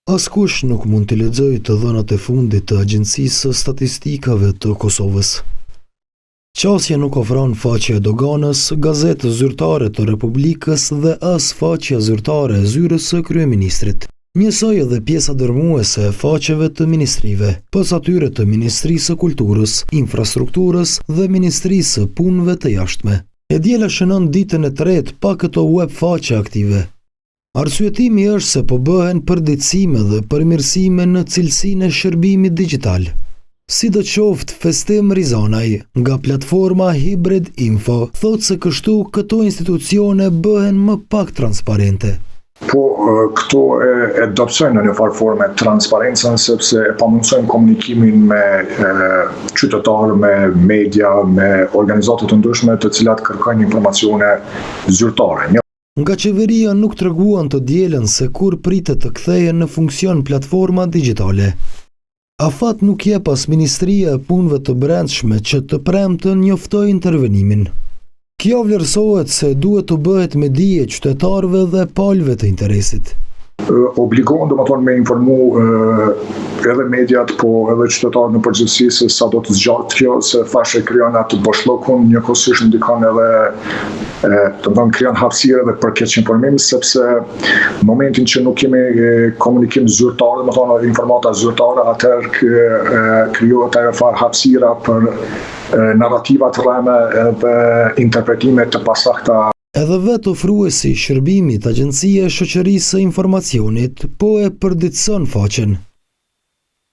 Askush nuk mund të lexojë të dhënat e fundit të Agjencisë së Statistikave të Kosovës. Qasja nuk ofron faqe e doganës, gazetë zyrtare të Republikës dhe as faqja zyrtare e zyrës së kryeministrit. Njësoj edhe pjesa dërmuese e faqeve të ministrive, pas atyre të Ministrisë së Kulturës, Infrastrukturës dhe Ministrisë së Punëve të Jashtme. E diela shënon ditën e tretë pa këto web faqe aktive. Arsyetimi është se po bëhen përditësime dhe përmirësime në cilësinë e shërbimit digjital. Sidoqoftë, Festim Rizanaj, nga platforma Hybrid Info, thotë se kështu këto institucione bëhen më pak transparente. Po këto e dobësojnë në një farë forme transparencën, sepse e pamundësojnë komunikimin me qytetarë, me media, me organizate të ndryshme të cilat kërkojnë informacione zyrtare. Nga qeveria nuk treguan të dielën se kur pritet të kthehen në funksion platforma digjitale. Afat nuk jep as Ministria e Punëve të Brendshme që të premtën njoftoi intervenimin. Kjo vlerësohet se duhet të bëhet me dije qytetarëve dhe palëve të interesit. Obligohen me informu edhe mediat, po edhe qytetarët në përgjithësi se sa do të zgjatë kjo, se thashë krijon atë boshllokun, njëkohësisht ndikon edhe krijon hapësirë edhe për keq informim, sepse në momentin që nuk kemi komunikim zyrtar, informata zyrtare, atëherë krijohet ajo farë hapësira për narrativa të rreme edhe interpretime të pasakta. Edhe vetë ofruesi i shërbimit Agjencia e Shoqërisë së Informacionit po e përditëson faqen.